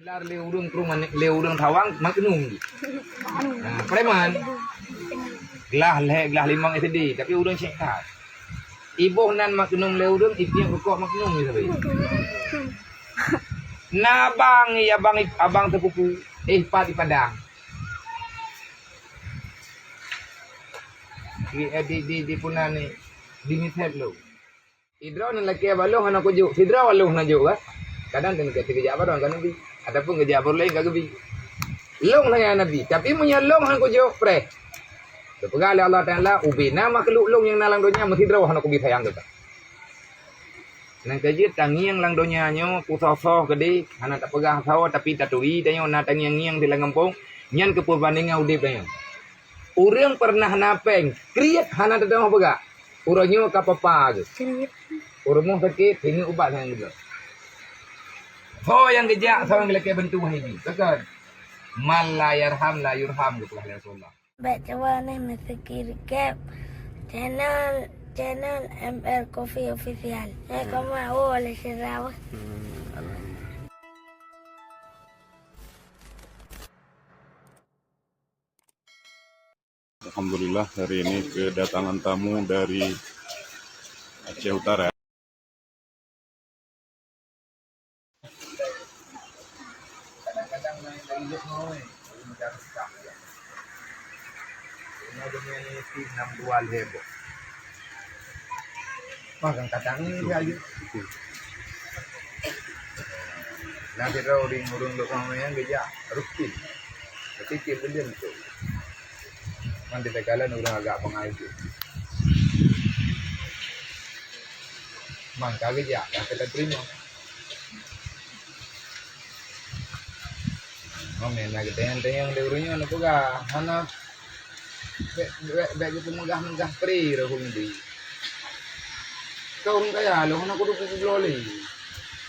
Lar leurung kruman leurung thawang magnum di. Nah, preman. Gelah limang itu di, tapi urang cekat. Ibu nan magnum leurung ipiang kok magnum gitu be. Nabang ya bang abang tepupu pat di Padang. Di punan ni di miset lo. Idro nan laki balong anak kuju. Sidra balong na jo ah. Kadang kan ketika apa dong kan nabi. Adapun kerja apa lain kagak bi. Long lah ya nabi. Tapi punya long han kuju pre. Kepegal Allah Taala ubina makhluk long yang nalang donya mesti draw han kubi sayang kita. Nang kaji tangiang lang donya nyo kusoso gede hana tak pegah sawo tapi taturi tanyo na tangiang di langampong nyan keperbandingan udip tanyo. Urang pernah napeng kriet hana dadang pegah. Uranyo kapapa gitu. Urang sakit ini ubat yang gitu. Oh yang gejak sama yang lelaki bentuk ini. Takkan mal la yarham la yurham gitu lah Rasulullah. Baca warna Mesiki Recap channel MR Coffee Official. Kamu mau oleh Sirawa. Alhamdulillah hari ini kedatangan tamu dari Aceh Utara. Kadang-kadang main dari hidup noy, mencari sah. Ini ada ni si 62 lebo. Makan kadang ni dia aja. Nanti tahu di urung lokang yang gejak rutin. Ketika belian tu. Nanti tekalan urang agak pengaji. Mangka gejak yang kita terima. Mamen lagi tayang deurunya anu boga hana beg itu megah pri rahul di. Kau kaya lo hana kudu kubloli.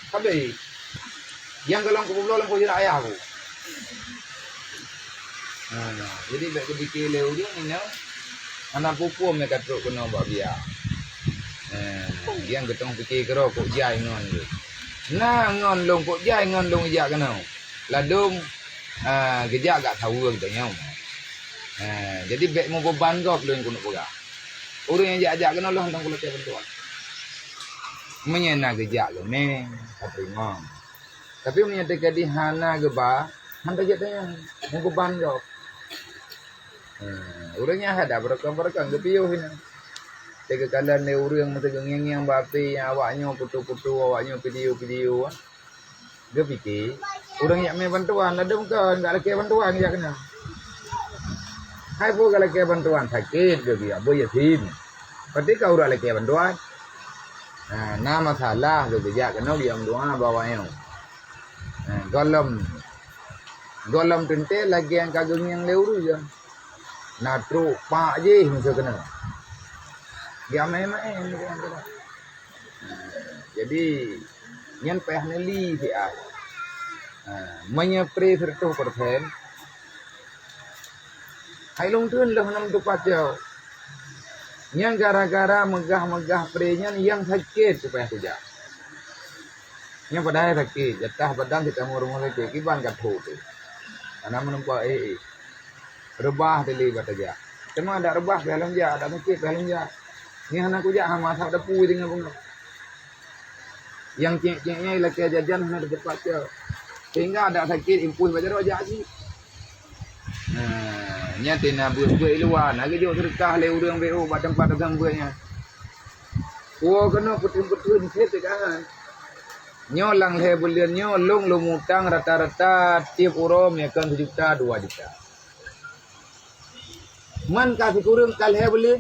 Kabe. Yang galang kubloli ko jira ayahku. Nah, jadi beg dikile udi ni no. Hana pupu me katruk kono ba biya. Yang getong pikir kero kok jai ngon tu. Nah ngon long kok jai ngon long ijak kena. Ladum gejak agak tahu gitu nyau. Jadi bek mau beban kau belum kuno boga. Orang yang ajak kena lo hantang kulo tiap bentuan. Menyena gejak lo neng terima. Tapi menyatakan di hana geba hantang jatanya mau beban kau. Orangnya ada berekam gepiyo hina. Tega kalan le urang mata yang bape yang awaknya putu-putu awaknya video. Dia fikir orang yang main bantuan ada bukan enggak laki bantuan ya kena. Hai pun kalau laki bantuan sakit dia biar boy yasin. Berarti kau ora laki bantuan. Nama salah dia bijak kena dia doa bawanya. Golom tente lagi yang kagum yang leuru je. Natru pak je mesti kena. Dia main jadi nyan payah neli si ah. Menyepre 100%. Hai long tun lah 6 jauh. Yang gara-gara megah-megah prenya yang sakit supaya tidak. Yang padahal sakit, jatah badan kita ngurung lagi kiban katho tu. Karena menempah rebah teli bataja. Cuma ada rebah dalam ja, ada sakit dalam ja. Ni anak ku ja hama sab depu dengan bunga. Yang cek-ceknya laki jajan hana dekat je. Sehingga ada sakit impuls baca roja sih. Nyata na buat luar, lagi dia serkah le urang BO buat tempat dagang buatnya. Oh kena putin-putin sikit kan. Nyolang le bulian nyolong lumutang rata-rata tiap urom ya kan 1 juta 2 juta. Man kasih kurang kalhe beli.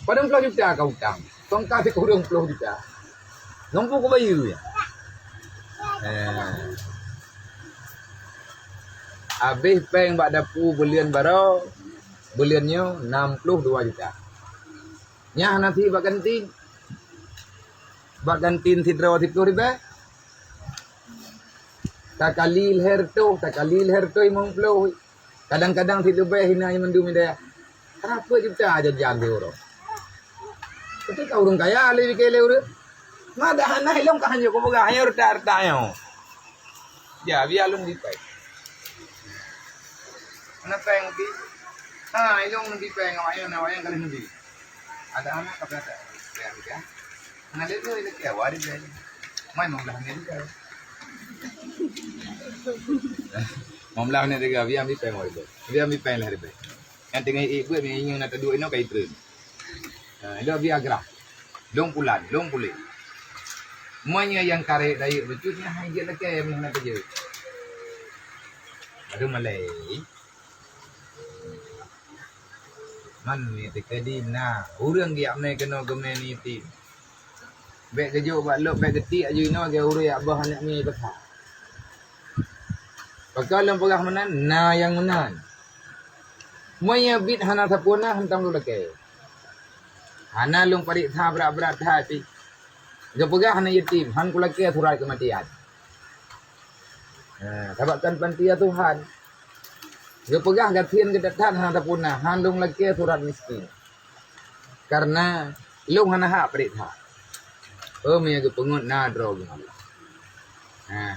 Padahal 10 juta kau utang. Kau kasih kurang 10 juta. Nombor ko bayu ya. Habis peng bak dapu belian baro. Beliannya 62 juta. Nyah nanti bak gantin. Bak gantin sidra 10 ribu. Takalil herto 50. Kadang-kadang si lebih hina yang mendumi dia. Kenapa juta aja jaga orang. Ketika orang kaya lebih kaya orang. Nada hana hilong ka hanyo ko mga hanyo rta yo. Ya, biar long di peng. Mana peng di? Ilong di peng awayang kali nanti. Ada anak apa ada? Ya. Mana lihat tu ini kaya waris je. Mai membelah ni juga. Membelah ni juga biar ambil peng waris. Biar ambil peng lah hari peng. Yang tengah ibu ni ingin nak dua ini kait terus. Itu biar gerak. Long pulit. Semuanya yang karek dari becutnya hanya lagi yang nak kerja. Aduh Malay. Man ni tekadi na. Urang dia amne kena gemeni ti. Bek kejo bak lok bek getik aja ino ke urang abah anak ni betah. Pakalam pegah menan na yang menan. Semuanya bit hana sapuna hentam lu leke. Hana lung parik tha berat-berat tha ti. Gapegah hana yatim, han kulake surat kematian. Tabakan pantia Tuhan. Gapegah gatian kedatan hana tapuna, han lung lake surat miskin. Karena lung hana hak parik tha. Mia gapengut na dro gimana.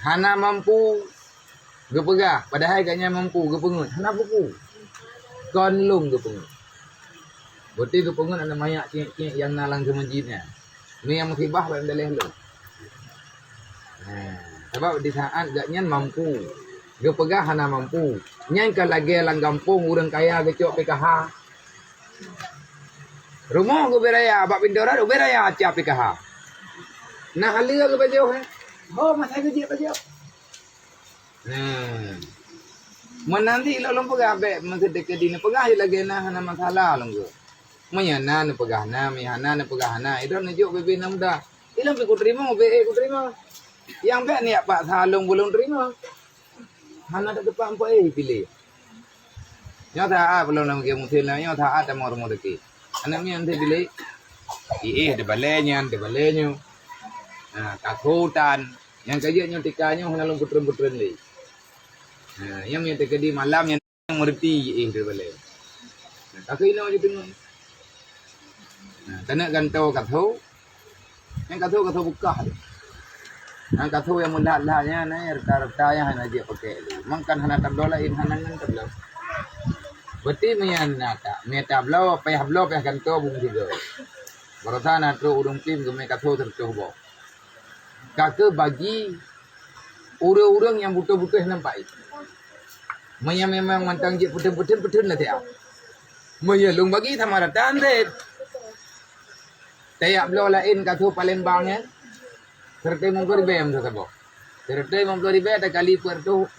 Hana mampu gapegah, padahal gaknya mampu gapengut, hana buku. Kon lung gapengut. Berarti gapengut ada mayak cik yang nalang ke masjidnya. Ni yang musibah pada dalih lu. Sebab di saat gaknya mampu, gapegah hana mampu. Nyai ka lagi lang kampung urang kaya gecok PKH. Rumah go beraya, bab pindora do beraya acap PKH. Nah halia ke bajau he. Masa gaji bajau. Menanti lolong pegah be mengkedek dina pegah lagi nah hana masalah longgo. Mayana ne pegahna, mihana ne pegahna. Itu najuk bebe namda. Ilang ku terima, ku terima. Yang be ni Pak Salung belum terima. Hana tak depan apa pilih. Nyo tha belum nak ke mutil nyo tha ada mau deki. Anak mi ante pilih. De balenya. Kakutan. Yang kajanya tikanya hana long putren-putren ni. Yang mi tekedi malam yang merti de balai. Tapi ino je tengok. Kena gantau katho. Yang katho buka dia. Yang katho yang mudah-mudahnya na reta-reta yang hana dia pakai. Mangkan hana tablain hanangan tablau. Berarti mian nata, mi tablau payah gantau bung tiga. Barata na tro urung tim geme katho tertuh bo. Kake bagi urang-urang yang butuh-butuh nampak. Memang mantang je putun-putun lah dia. Lung bagi sama ratan deh. Tayak belau lain katu Palembang ya. Serta mungkin bem tu sabo. Serta mungkin bem ada kali perdo.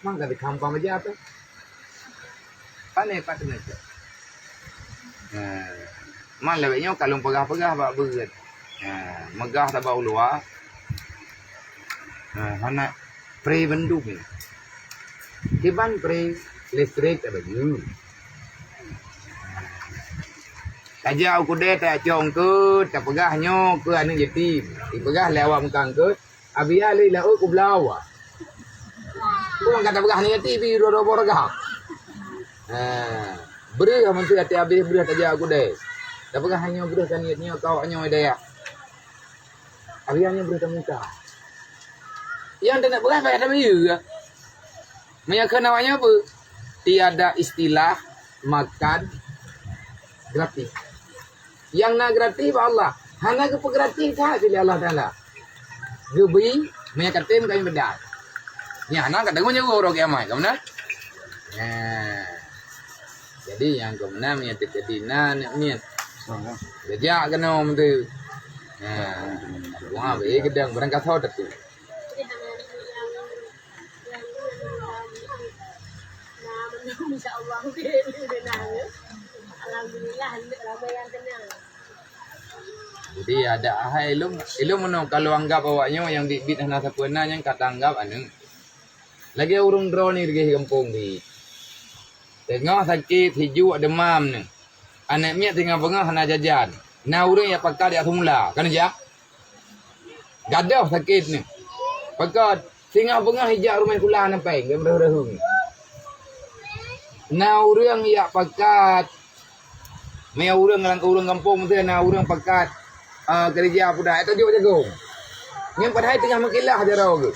Mangga di kampung aja tu. Pane patne tu. Man lebihnya kalau pegah-pegah bak berat. Megah tabau luar. Hana pre benduk ni. Kiban pre listrik ada you. Kaja aku deh tak cong ke, tak pegahnya ke anu yatim. Dipegah lewat mengkang ke, abia li lau ku belawa. Ku kata pegah ni yatim bi ro borgah. Beri menteri hati habis beri kaja aku deh. Tak pegah hanya beri kan niatnya kau hanya daya. Abianya beri muka. Yang tak nak pegah payah dah ya. Menyangka namanya apa? Tiada istilah makan gratis. Yang nak gratis Allah. Hana ke gratis tak pilih Allah Taala. Gebi menyangka tim kami bedak. Ni hana kat dengonya orang kiamat, kamu nak? Jadi yang kamu nak menyat kedina niat. Sejak kena om tu. Wah, be gedang berangkat tahu tu. InsyaAllah alhamdulillah ramai yang kenal. Jadi ada ahai ilmu mana kalau anggap awaknya yang bit hana sapuna yang kata anggap anu. Lagi urung drone ni di kampung ni. Tengah sakit hiju demam ni. Anak miat tengah bengah hana jajan. Na urang ya pakai dia semula kan aja. Gadah sakit ni. Pakai tengah bengah hijak rumah kula nampai gemreh-rehung. Na urang ya pakat me urang kampung tu na urang pakat kerja budak itu juga jago. Yang padahal tengah makilah je raw ke.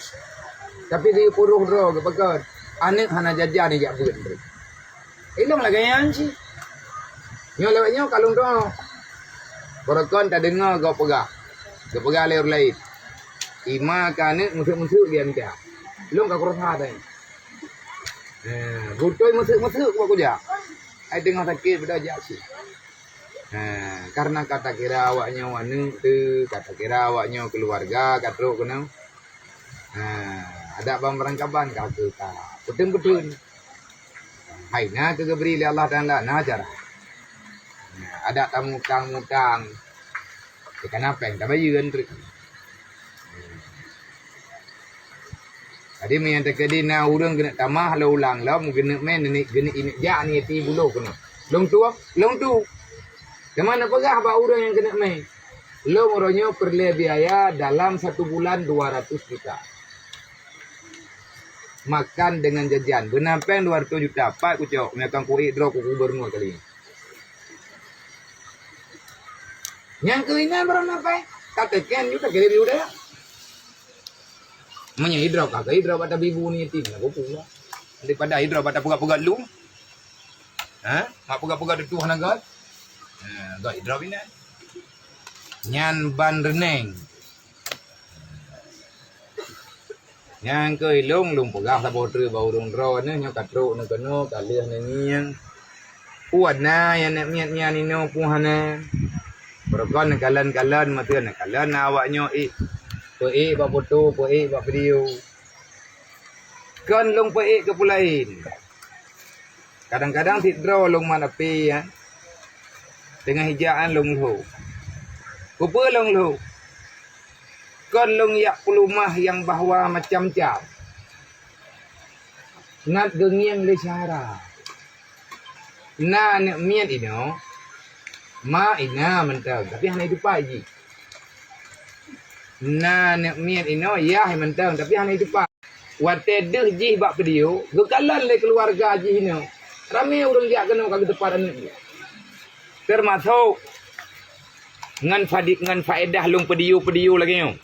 Tapi dia puruh raw ke pakai. Anak hana jajan ni jak buat mereka. Ilong lah gayaan sih. Nyo lewatnya kalung doa. Berakon tak dengar kau pegah. Kau pegah lain lain. Ima kanet musuk-musuk dia minta. Long kau kurang ada. Butoi musuk-musuk kau kerja. Ai dengar sakit pada jak sih. Karena kata kira awaknya wanita tu, kata kira awaknya keluarga, katruk kena. Ada pemberangkapan kata tak. Betul-betul. Hai na ke beri Allah Taala na cara. Ada tamu mutang. Kenapa yang tak bayar tu? Tadi main terkedi na urang kena tamah la ulang la mu kena main ni kena ini ja ni ti buluh kena. Long tu. Di mana pegah ba urang yang kena main? Long orangnya perlu biaya dalam 1 bulan 200 juta. Makan dengan jajan. Benampeng 200 juta. Pak ku cok. Mereka ku idro ku gubernur kali ini. Yang keinginan berapa nampai? Katakan juga kali ini udah. Manya idro kakak idro pada bibu ni tim. Aku pula. Daripada idro pada pugat-pugat lu. Mak pugat-pugat itu hanagat. Gak idro bina. Nyan ban reneng. Yang ke ilung lung pegah sa botre bau rong ro ne nyo katro ne kono kalih ne niang puan na yang nak miat ni no puhana berkon kalan-kalan matian kalan awaknyo pe ba foto pe ba video kan lung pe ke pulain kadang-kadang tidro lung mana pe ya tengah hijaan lung lu kupa lung lu kon long yak pelumah yang bahwa macam-macam. Ngat gengiang le cara. Na ne miat ino. Ma ina mentang tapi hanya itu pagi. Na ne miat ino ya hai mentang tapi hanya itu pagi. Wate deh ji bak video, gekalan le keluarga ji ino. Rame urang jak kena kag depan ni. Termasuk ngan faedah long video lagi yo.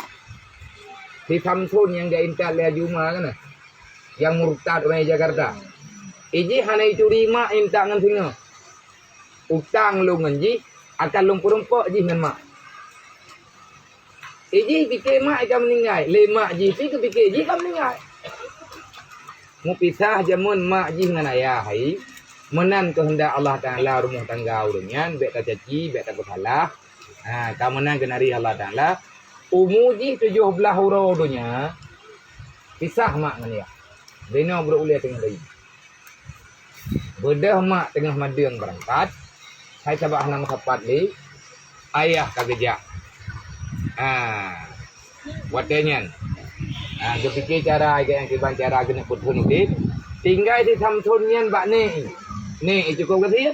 Si Samsun yang dia intal dia Juma kan yang murtad orang Jakarta. Iji hana itu rima inta ngan singa. Utang lu nganji akan lu perempak ji ngan mak. Iji fikir mak akan meninggal. Le mak ji fikir ji akan meninggal. Mu pisah jamun mak ji ngan ayah hai. Menan kehendak Allah Taala rumah tangga urungan bek tak caci bek tak bersalah. Kamenan kenari Allah Taala. Umuji 17 huruf dunia pisah mak dengan dia. Bina berulia tengah lagi. Bedah mak tengah madang berangkat. Saya coba nama kapat li. Ayah kagejak. Watenya. Dia fikir cara yang kiban cara kena putun udit. Tinggal di Samsunian bak ni. Ni cukup ke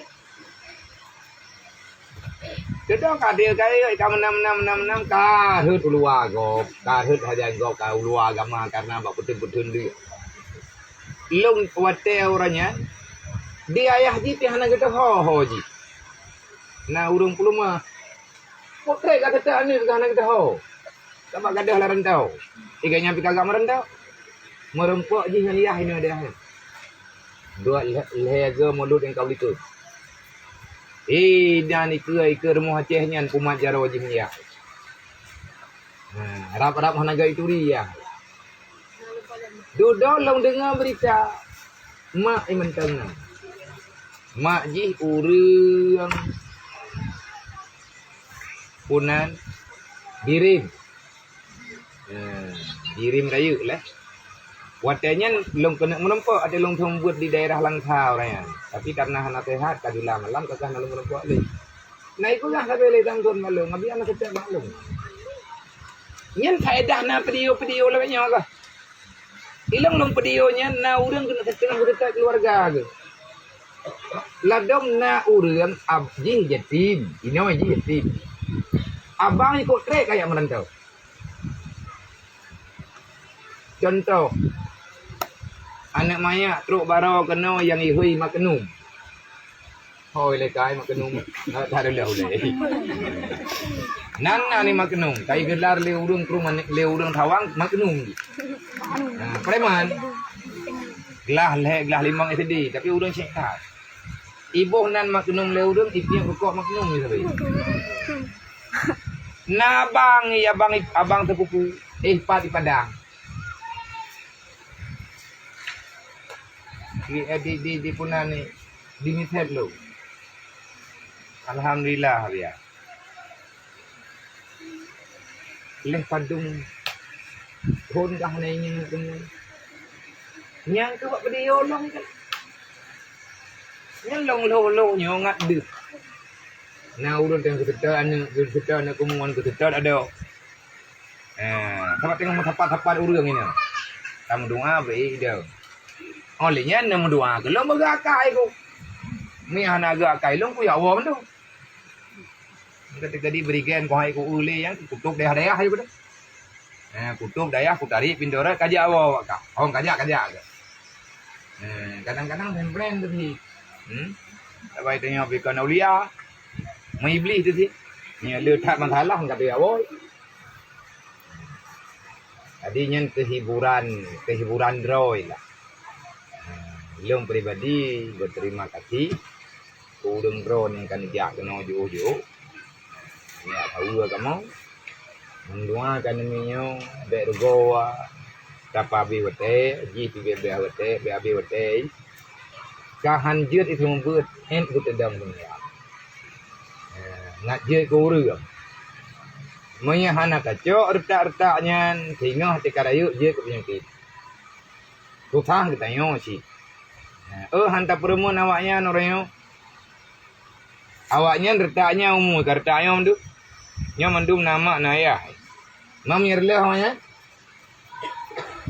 Kedua kadir kaya kamu 6 ka hut luar go ka hut hajan go ka luar agama karena bak putun dia. Long wate orangnya dia ayah ji tihana kita ho ji. Na urung peluma. Potre kata tak ni tihana kita ho. Kabak gadah la rentau. Iganya pi kagak merentau. Merempok ji ngan ayah ini dia. Dua lehaga mulut yang kau itu. Dan ke rumah Acehnya pumat jara wajibnya. Harap-harap hanaga itu dia. Duduk long dengar berita. Mak mentang. Mak ji urang punan dirim. Dirim raya lah. Watanya long kena menempak ada long buat di daerah Langkau raya. Tapi karena anak sehat kadula malam kakak nalung menempak lagi. Nah ikulah kabele tanggon malam, abi anak kecil maklum. Nyen faedah na video lah banyak kah? Ilang long videonya na urang kena setengah berita keluarga ke. Ladom na urang abji yatim, ini aja yatim. Abang ikut trek kayak merantau. Contoh anak maya truk baro kena yang ihui makenum. Hoi le kai makenum. Tak ada dah ulai. Nana ni maknum. Kai gelar le urung keruman le urung tawang maknum. Nah, preman. Gelah limang SD tapi urung cek tak. Ibu nan maknum le urung ipiang kok maknum ni sabai. Nabang ya abang terpupu. Pati padang. Di punan ni dimithet lo. Alhamdulillah ya. Leh padung thôn dah này nhưng nhang cứ bận đi ô long cái nhang long lô nhiều ngắt được nào udah tengok kita anu kumuan kita ada tempat tengok tapat urang ini kamu doa be ida olehnya nama doa kalau magakai ko mi hanaga kai long ku ya awam tu ketika diberikan ko hai ko ule yang kutuk daerah hai betul kutuk daerah ku tarik pindora kaja awak ka hong kaja kadang-kadang friend tu sih tapi tanya bikan aulia mai beli tu sih ni letak masalah kata awak tadinya kehiburan droy lah Long pribadi berterima kasih udang drone yang kan jak kena ojo ya tahu kamu mendoakan minyo bergoa kapabi wete jipi be wete kahan jut itu membuat ku tedam dunia nak je ko urang maya hana kaco retak-retaknya sehingga hati karayu je ke penyakit susah kita nyo sih hantar perempuan awaknya norayo awaknya retaknya umur retaknya mandu nya mandum nama naya mam yerle awaknya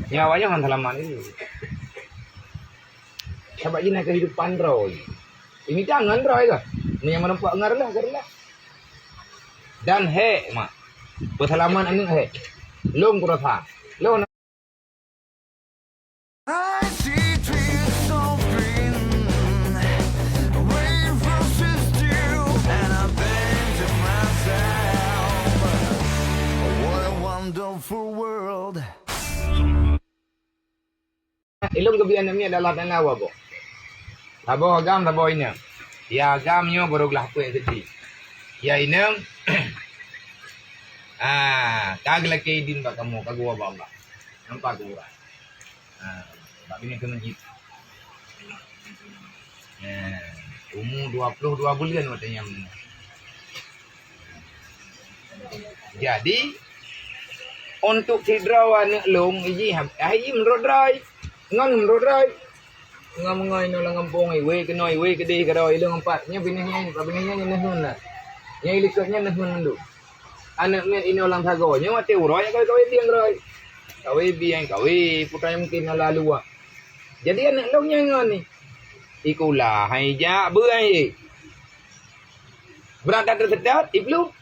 nyawanya han halaman ini sebab ini kehidupan roy ini jangan roy lah ini yang menempat ngarlah dan mak berhalaman anu long kurasa long ilum kebiasaan ni adalah tanah apa? Tabo agam tabo ini. Ya agamnya baru gelah tu sedih. Ya ini kagak lagi din bak kamu kagua bamba. Nampak kurang. Bab ini ke masjid. Umur 22 bulan katanya. Jadi untuk sidrawan long iji menurut rai ngon menurut rai ngai no lang kampung iwe ke noi iwe ke di ke rai long empatnya bininya nahun lah nya iliknya nahun dulu anak men ini orang sagonya mati uroi kau diang rai kau biang kau putanya mungkin lalu jadi anak longnya ngon ni ikulah hai ja buai berada tersedat iblu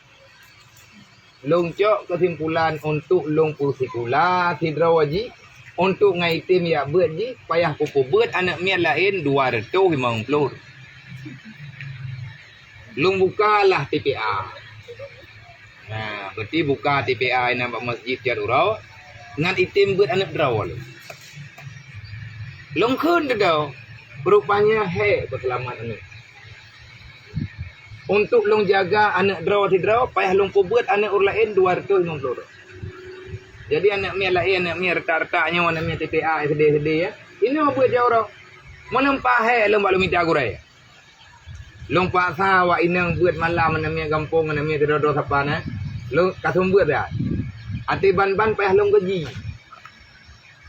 longcok kesimpulan untuk long pusikula sidrawaji untuk ngaitim ya buat ji payah pupu buat anak mian lain 250 long bukalah TPA berarti buka TPA nampak masjid Jarurau ngan itim buat anak drawal long kun dah rupanya berselamat anak untuk long jaga anak draw payah long buat anak orang lain 250. Jadi anak mia lain anak mia retak-retaknya anak mia TPA sedih-sedih ya. Ini mau buat jauh Mana pahe long balu minta gurai. Long paksa wa inang buat malam anak mia kampung anak mia kedodo sapana. Long kasum buat ya. Ati ban-ban payah long gaji.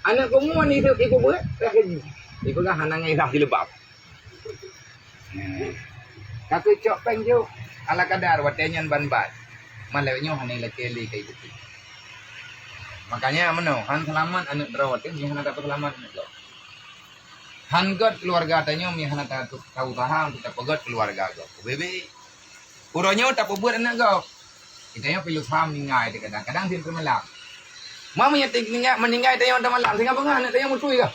Anak kamu ni ikut buat payah gaji. Ikut kan hanangai dah dilebab. Kakek cok pengjo ala kadar watenyan ban-ban. Malewnya hanai lekeli kayak gitu. Makanya meno han selamat anak drawat ini han dapat selamat itu. Han god keluarga tanya mi han dapat tahu tahan kita pegot keluarga go. Bebe. Uronya tak buat anak go. Kitanya pilu paham ningai kadang-kadang tin malam. Mamanya tinggal meninggal tanya orang malam sehingga pengan anak tanya muncul ke.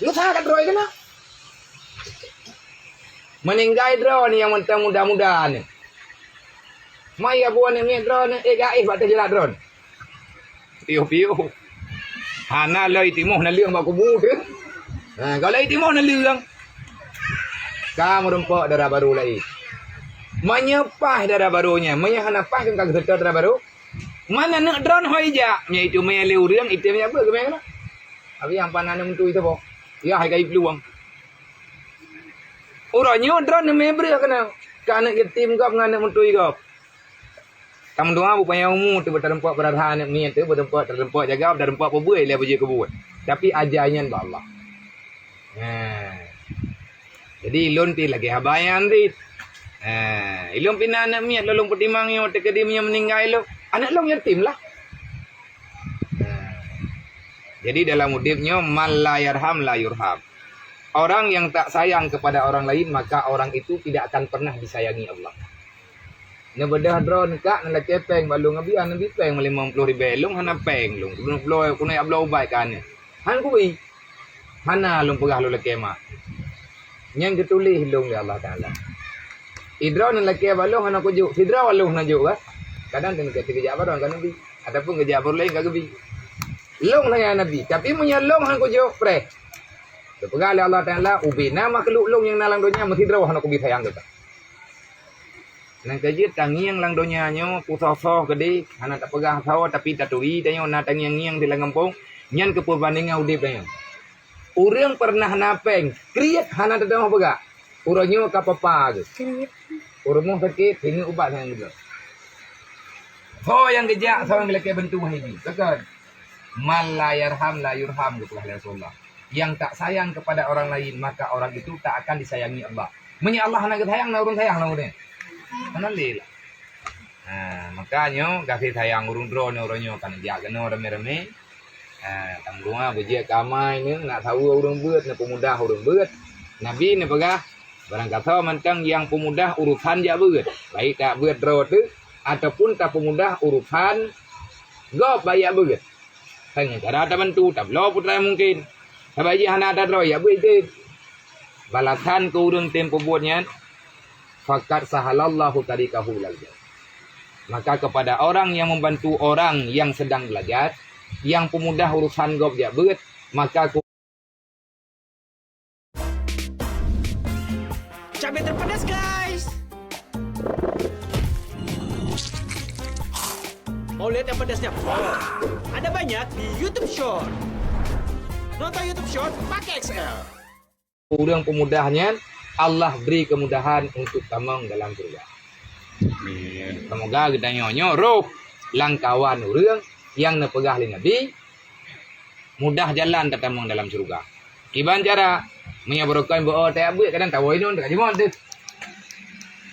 Lu sah kat roy kena. Meninggal draw ni yang mentang muda-muda ni. Maya buan ni drone gaib batas jelat drone. Piu. Hana loi timuh na leung ba kubu tu. Kalau loi timuh na leung. Kamu rempok darah baru lagi. Menyepah darah barunya. Menyahana pah kan kagak serta darah baru. Mana nak drone hoi ja. Nya itu maya leu reung itu maya apa ke mana? Abi yang panana mentu itu bo. Ya hai gaib luang. Orangnya drone ni member kena. Kana tim gap ngana mentu gap. Kamu doa upaya umum tu bertempat beradhan ni tu bertempat jaga bertempat perbuai le baju kebut. Tapi ajaran Allah. Jadi ilun ti lagi habayan dit. Ilun pina anak miat lalu pertimang yang terkedimnya meninggal lo. Anak long yatim lah. Jadi dalam hidupnya mal la yarham la yurham. Orang yang tak sayang kepada orang lain maka orang itu tidak akan pernah disayangi Allah. Na bedah drone kak na cepeng balung abian nabi peng 50,000 long hana peng long. Blow ku naik blow baik kan. Han ku bi. Hana long pegah lo lekema. Yang ketulih long ya Allah Taala. Idron na leke balung hana ku juk. Sidra balung na juk kan. Kadang kena kerja barang kan nabi. Ataupun kerja baru lain kagak bi. Long lah ya nabi. Tapi punya long han ku juk pre. Pegah oleh Allah Taala ubina makhluk long yang nalang dunia mesti draw hana ku bi sayang kita. Nang kajit tangiang lang donya nyo pusoh-soh gede hana tak pegah sawa tapi tatui tanyo na tangiang-ngiang di langampong nyan ke perbandingan udip tanyo. Urang pernah napeng kriet hana tak mau pegah. Uranyo kapapa ge. Urang sakit ini ubat yang gitu. So yang gejak so yang leke bentuk haji. Tekan. Mal la yarham la yurham gitu Rasulullah. Yang tak sayang kepada orang lain maka orang itu tak akan disayangi Allah. Menya Allah hana sayang na urang sayang na urang. Mana lila. Makanya kasih sayang urung drone orangnya kan jaga no rame-rame. Tanggunga bejek kamai ni nak tahu urung beut nak pemudah urung beut. Nabi ni pegah barang kata mantang yang pemudah urusan ja beut. Baik tak beut drone tu ataupun tak pemudah urusan gop bayar beut. Tanya cara tak bantu tak lo putra mungkin. Sabaji hana ada drone ya beut itu. Balasan ke urung tempo buatnya fakat sahalallahu tariqahu ilal jannah. Maka kepada orang yang membantu orang yang sedang belajar, yang pemudah urusan gob dia beut, maka cabai terpedas guys. Mau lihat yang pedasnya? Ada banyak di YouTube Short. Nonton YouTube Short pakai XL. Urang pemudahnya Allah beri kemudahan untuk tamang dalam surga. Semoga kita nyonyo roh langkawan urang yang nepegah li Nabi mudah jalan tamang dalam surga. Iban cara menyabarkan bo tak buat kadang tawai non tak jemon tu.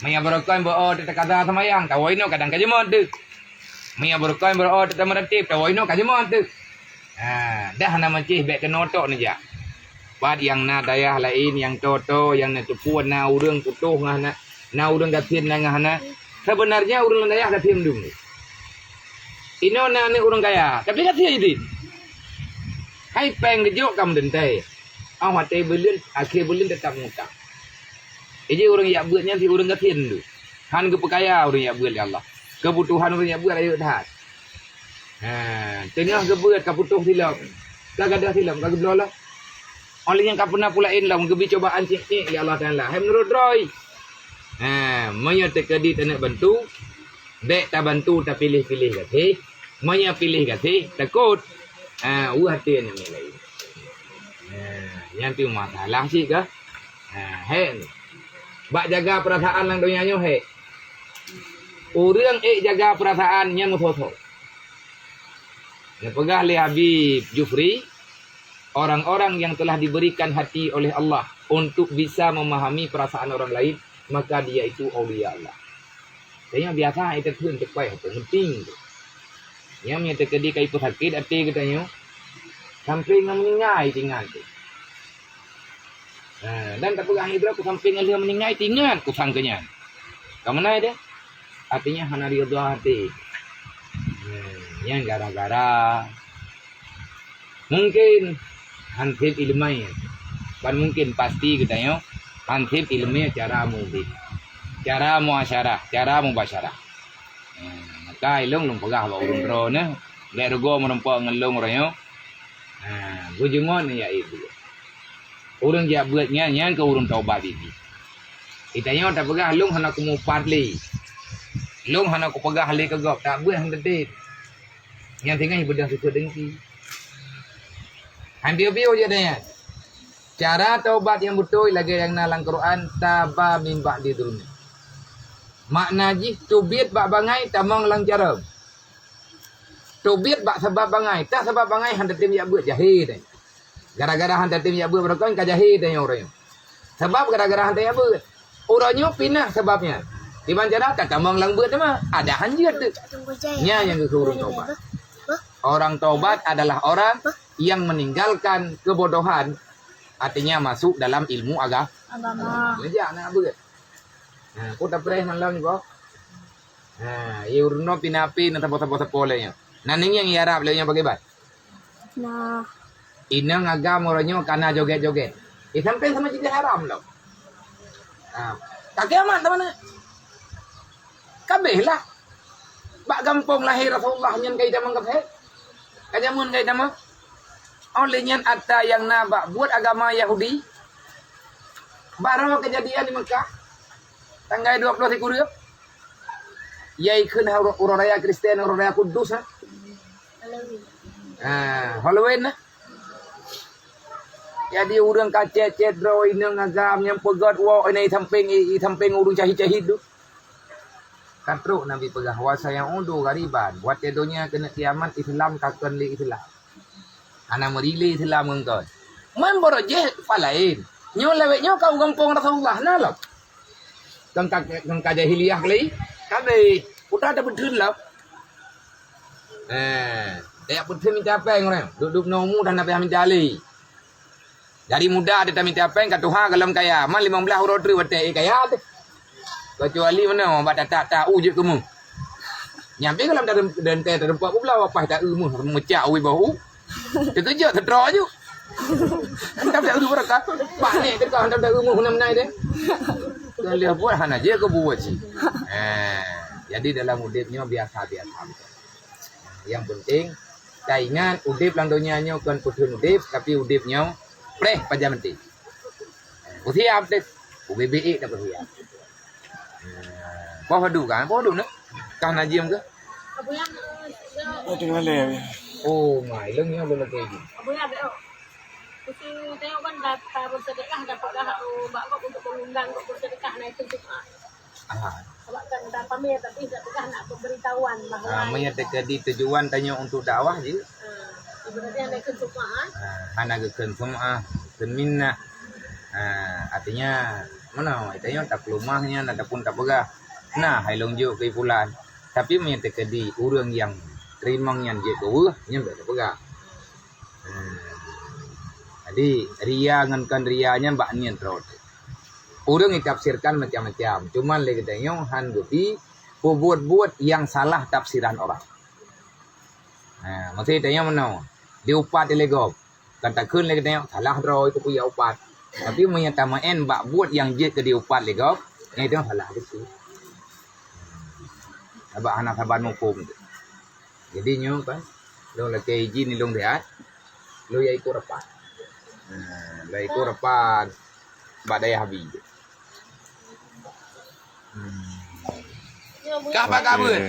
Menyabarkan bo tak kata semayang tawai non kadang kajemon tu. Menyabarkan bo tak meratib tawai non kajemon tu. Dah nama cih baik kenotok ni ja. Bad yang na dayah lain yang toto yang na cepuan na urang putuh ngah na urang gatin na ngah na sebenarnya urang dayah gatin dum ni ino na ni urang kaya tapi gatin jadi hai peng de jok kam den tai au hate belun akhir belun tetap ngutang jadi urang yak beutnya si urang gatin tu han ke pekaya urang yak beut ya Allah kebutuhan urang yak beut ayo dah tengah ke beut kaputuh silap kagak ada silap kagak belolah. Oleh yang kau pernah pulain lah menggebi cobaan cik ya Allah Taala. Hai menurut Roy. Menya terkedi tak nak bantu. Dek tak bantu tak pilih-pilih kasih. Menya pilih kasih takut. Hati yang lain. Yang tu masalah sih ke? Hen. Bak jaga perasaan lang dunia nyo he. Urang jaga perasaan yang musuh. Yang pegah li Habib Jufri. Orang-orang yang telah diberikan hati oleh Allah untuk bisa memahami perasaan orang lain, maka dia itu aulia Allah. Kayaknya biasa itu pun cepat, penting. Yang punya terkedi kai pun sakit, hati katanya, sampai meninggal tinggal tu. Dan tak pegang hidra, ku sampai ngalih meninggal tinggal, ku sangkanya. Kamu naik dia? Artinya hana ridha hati. Yang gara-gara mungkin hansip ilmiah, kan mungkin pasti katanya hansip ilmiah cara mudi, cara muasyarah, cara mubasyarah. Maka ilong lung pegah ba urun ro ne. Le rego menempa ngelong rayo. Gujengon ya ibu. Urang dia buat nyan ke urang taubat ini. Itanya tak pegah lung hana ku mupat li. Lung hana ku pegah li ke gop tak buat hang dedet. Yang tinggal ibadah suka dengki. Bio je dia. Cara taubat yang betul lagi yang nalang Quran taba min ba'di dzulmi. Makna ji tubit bak bangai tamang lang cara. Tubit bak sebab bangai, tak sebab bangai hang tim ya buat jahil. Gara-gara hang tim ya buat berkon ka jahil tanya orang. Sebab gara-gara hang ya buat. Orangnya pindah sebabnya. Di mana tak tamang lang buat mah ada hanjir tu. Nya yang kesuruh taubat. Orang taubat adalah orang yang meninggalkan kebodohan, artinya masuk dalam ilmu agama. Lejak nak apa? Aku tak pernah malam ni boh. Iurno pinapi nanti bota-bota polenya. Naning yang Arab lenya bagaimana? Nah, Inang agama orangnya karena joget-joget. Sampai sama jadi haram loh. Tak kiamat teman. Kabeh lah. Bak gampang lahir Rasulullah nyen kai damang kabeh. Kajamun kai damang. Oleh nyen ada yang nabak buat agama Yahudi. Baru kejadian di Mekah. Tanggal 20 Kuryuk. Yai kun urang raya Kristen, urang raya Kudus. Halloween. Jadi urang kacet-cet draw inang agam yang pegat wa ini samping urang cahid-cahid tu. Katruk Nabi pegah wasa yang udu gariban. Buat tedonya kena kiamat Islam takkan li Islam. Ana merili Islam engkau. Man boroje palain. Nyo lewetnya kau gampang Rasulullah nalap. Kang jahiliyah lagi. Kabe udah ada betul lah. Dia betul minta apa yang orang. Duduk nomu dan Nabi minta ali. Dari muda ada minta apa yang kat Tuhan kalau kaya. Man 15 orang tu betul kaya tu. Kecuali mana orang tak tahu je kamu. Nyampe kalau dan terempat pula apa tak ilmu mecak oi bau. Terkejut terdraw je. Entah tak ilmu berkat. Pak ni dekat entah tak ilmu nak menai dia. Kalau buat hana je ke buat sih. Jadi dalam udipnya biasa-biasa. Yang penting tak ingat udip lang dunianya kan putun udip tapi udipnya preh pajam penting. Usiap deh. UBBE tak bersiap. Kau hadu kan? Kau hadu nak? Kau najim ke? Abu yang Tengah leh. Oh, mai lengnya boleh kayak gitu. Abu yang ada. Mesti tengok kan dapat bersedekah dapatlah mbak kok untuk mengundang kok bersedekah naik ke Jumat. Sebab kan dah pamit tapi sedekah nak pemberitahuan bahawa Menyatakan di tujuan tanya untuk dakwah je. Ibaratnya naik ke Jumat. Hana ke semua seminna. Artinya mana? Artinya tak pelumahnya, ataupun tak pegah. Nah, hai longjo ke bulan. Tapi menyatakan di orang yang terima yang je ke nya tak pegah. Jadi ria ngankan rianya mbak nian terus. Orang ditafsirkan macam-macam. Cuman lagi tengok han guti buat yang salah tafsiran orang. Maksudnya tengok mana? Diupat legop. Katakan lagi tengok salah draw itu punya upat. Tapi menyatakan mbak buat yang je ke diupat legop, yang itu salah itu. Abang anak saban hukum. Jadi nyo kan, lo lagi izin ni long lihat, lo ya ikut rapat. Lah ikut rapat, badai habis. Kah pak kabut?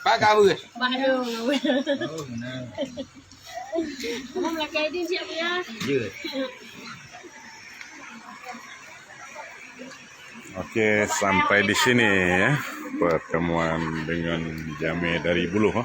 Pak kabut. Baru. Kamu melaki ID siap ya? Ya. Oke, sampai di sini ya pertemuan dengan Jame dari Buluh.